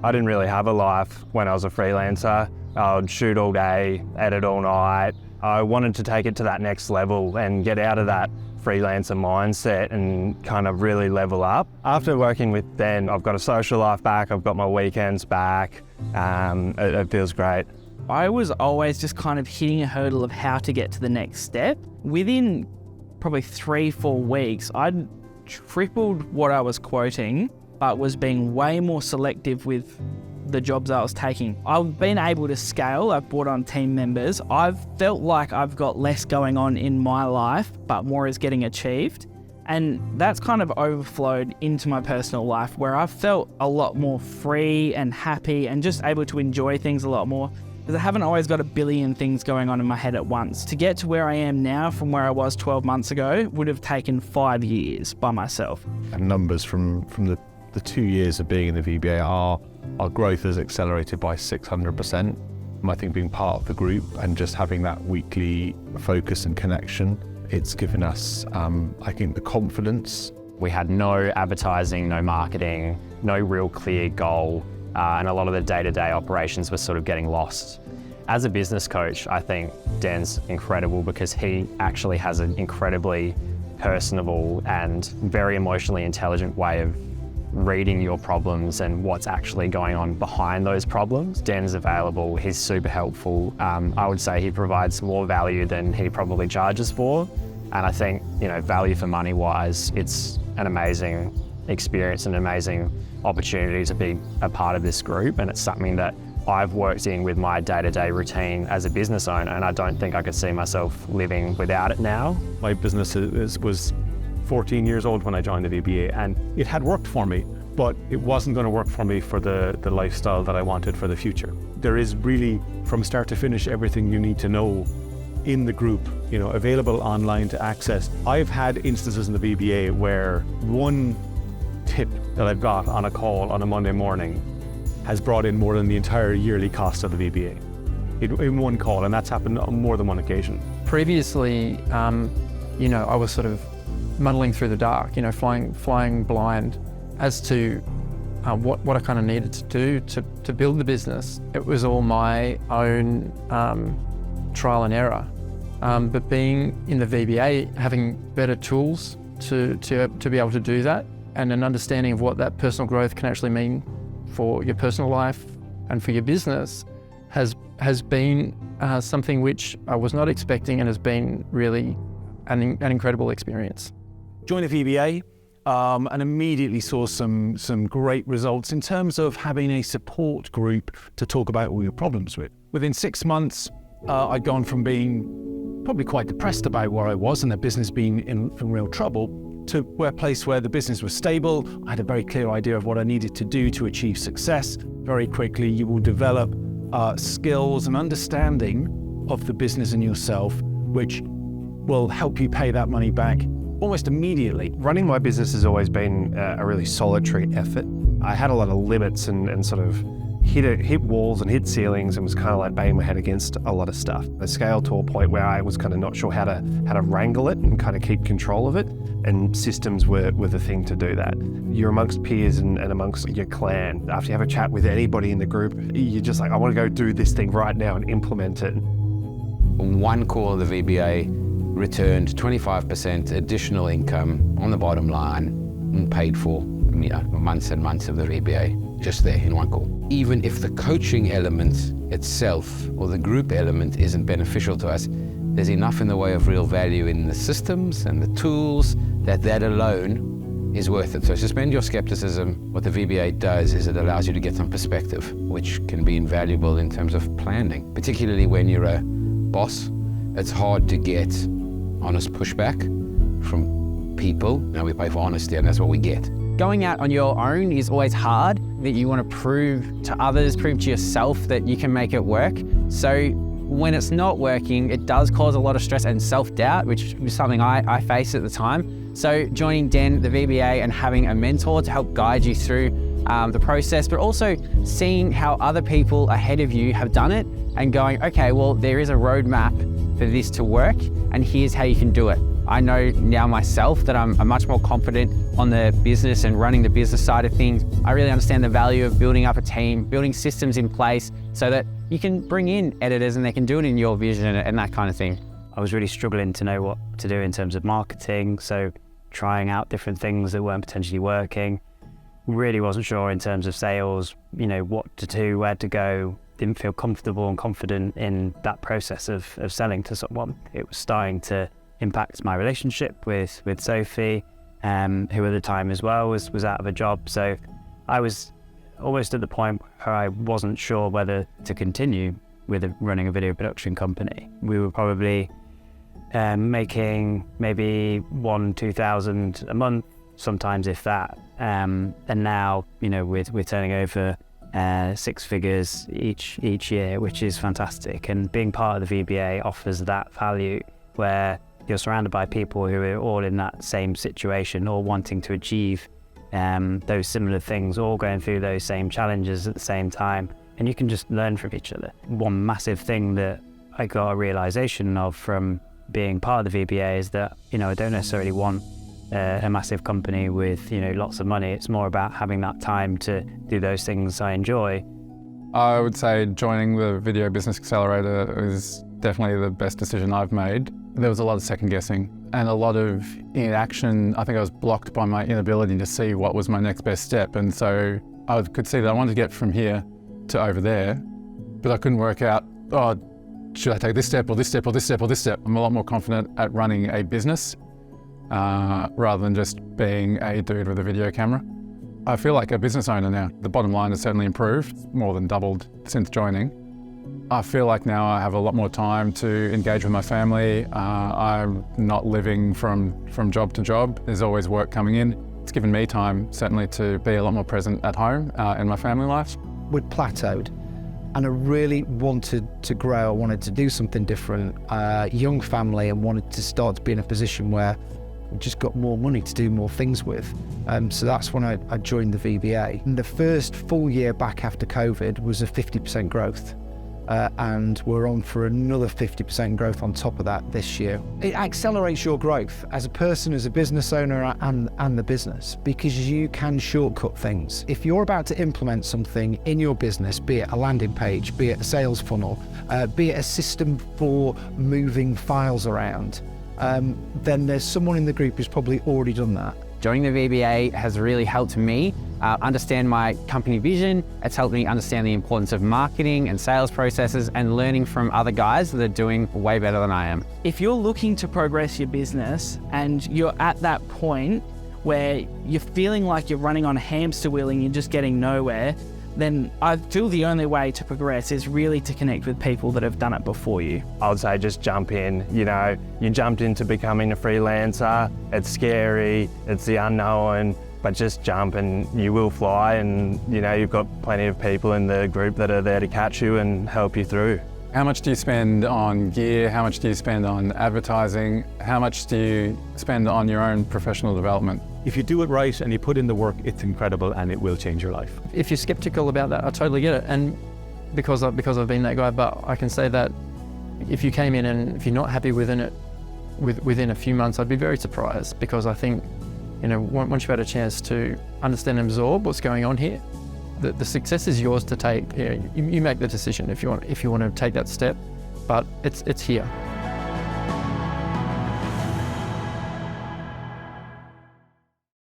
I didn't really have a life when I was a freelancer. I would shoot all day, edit all night. I wanted to take it to that next level and get out of that freelancer mindset and kind of really level up. After working with Ben, I've got a social life back, I've got my weekends back. It feels great. I was always just kind of hitting a hurdle of how to get to the next step. Within probably 3-4 weeks, I'd tripled what I was quoting, but was being way more selective with the jobs I was taking. I've been able to scale, I've brought on team members. I've felt like I've got less going on in my life, but more is getting achieved. And that's kind of overflowed into my personal life, where I've felt a lot more free and happy and just able to enjoy things a lot more, because I haven't always got a billion things going on in my head at once. To get to where I am now from where I was 12 months ago would have taken 5 years by myself. And numbers from the 2 years of being in the VBA, our growth has accelerated by 600%. I think being part of the group and just having that weekly focus and connection, it's given us, I think, the confidence. We had no advertising, no marketing, no real clear goal, and a lot of the day-to-day operations were sort of getting lost. As a business coach, I think Dan's incredible because he actually has an incredibly personable and very emotionally intelligent way of reading your problems and what's actually going on behind those problems. Dan's available, he's super helpful. I would say he provides more value than he probably charges for. And I think, value for money wise, it's an amazing experience and an amazing opportunity to be a part of this group. And it's something that I've worked in with my day-to-day routine as a business owner, and I don't think I could see myself living without it now. My business was 14 years old when I joined the VBA, and it had worked for me, but it wasn't going to work for me for the lifestyle that I wanted for the future. There is really, from start to finish, everything you need to know in the group, available online to access. I've had instances in the VBA where one tip that I've got on a call on a Monday morning has brought in more than the entire yearly cost of the VBA in one call, and that's happened on more than one occasion. Previously, I was sort of muddling through the dark, flying blind as to what I kind of needed to do to build the business. It was all my own trial and error. But being in the VBA, having better tools to be able to do that, and an understanding of what that personal growth can actually mean for your personal life and for your business has been something which I was not expecting, and has been really an incredible experience. Joined the VBA and immediately saw some great results in terms of having a support group to talk about all your problems with. Within 6 months, I'd gone from being probably quite depressed about where I was and the business being in real trouble to a place where the business was stable. I had a very clear idea of what I needed to do to achieve success. Very quickly, you will develop skills and understanding of the business and yourself, which will help you pay that money back almost immediately. Running my business has always been a really solitary effort. I had a lot of limits and sort of hit walls and hit ceilings and was kind of like banging my head against a lot of stuff. I scaled to a point where I was kind of not sure how to wrangle it and kind of keep control of it, and systems were the thing to do that. You're amongst peers and amongst your clan. After you have a chat with anybody in the group, you're just like, I want to go do this thing right now and implement it. One call, the VBA returned 25% additional income on the bottom line and paid for months and months of the VBA just there in one call. Even if the coaching element itself or the group element isn't beneficial to us, there's enough in the way of real value in the systems and the tools that alone is worth it. So suspend your skepticism. What the VBA does is it allows you to get some perspective, which can be invaluable in terms of planning, particularly when you're a boss. It's hard to get honest pushback from people. We pay for honesty, and that's what we get. Going out on your own is always hard, that you want to prove to others, prove to yourself that you can make it work. So when it's not working, it does cause a lot of stress and self-doubt, which was something I faced at the time. So joining Dan, the VBA, and having a mentor to help guide you through the process, but also seeing how other people ahead of you have done it and going, okay, well, there is a roadmap for this to work, and here's how you can do it. I know now myself that I'm much more confident on the business and running the business side of things. I really understand the value of building up a team, building systems in place so that you can bring in editors and they can do it in your vision and that kind of thing. I was really struggling to know what to do in terms of marketing, so trying out different things that weren't potentially working. Really wasn't sure in terms of sales, what to do, where to go. Didn't feel comfortable and confident in that process of selling to someone. It was starting to impact my relationship with Sophie, who at the time as well was out of a job. So I was almost at the point where I wasn't sure whether to continue with running a video production company. We were probably making maybe 1,000-2,000 a month, sometimes if that. And now, we're turning over 6 figures each year, which is fantastic. And being part of the VBA offers that value where you're surrounded by people who are all in that same situation, all wanting to achieve those similar things, all going through those same challenges at the same time. And you can just learn from each other. One massive thing that I got a realization of from being part of the VBA is that, I don't necessarily want a massive company with, lots of money. It's more about having that time to do those things I enjoy. I would say joining the Video Business Accelerator is definitely the best decision I've made. There was a lot of second guessing and a lot of inaction. I think I was blocked by my inability to see what was my next best step. And so I could see that I wanted to get from here to over there, but I couldn't work out, should I take this step or this step or this step or this step? I'm a lot more confident at running a business rather than just being a dude with a video camera. I feel like a business owner now. The bottom line has certainly improved, more than doubled since joining. I feel like now I have a lot more time to engage with my family. I'm not living from job to job. There's always work coming in. It's given me time, certainly, to be a lot more present at home in my family life. We'd plateaued and I really wanted to grow. I wanted to do something different, young family, and wanted to start to be in a position where we just got more money to do more things with. So that's when I joined the VBA. And the first full year back after COVID was a 50% growth. And we're on for another 50% growth on top of that this year. It accelerates your growth as a person, as a business owner, and the business, because you can shortcut things. If you're about to implement something in your business, be it a landing page, be it a sales funnel, be it a system for moving files around, then there's someone in the group who's probably already done that. Joining the VBA has really helped me understand my company vision. It's helped me understand the importance of marketing and sales processes and learning from other guys that are doing way better than I am. If you're looking to progress your business and you're at that point where you're feeling like you're running on a hamster wheel and you're just getting nowhere, then I feel the only way to progress is really to connect with people that have done it before you. I would say just jump in. You jumped into becoming a freelancer. It's scary, it's the unknown, but just jump and you will fly. And you've got plenty of people in the group that are there to catch you and help you through. How much do you spend on gear? How much do you spend on advertising? How much do you spend on your own professional development? If you do it right and you put in the work, it's incredible and it will change your life. If you're skeptical about that, I totally get it. And because I've been that guy, but I can say that if you came in and if you're not happy within a few months, I'd be very surprised, because I think, once you've had a chance to understand and absorb what's going on here, the success is yours to take. You make the decision if you want to take that step, but it's here.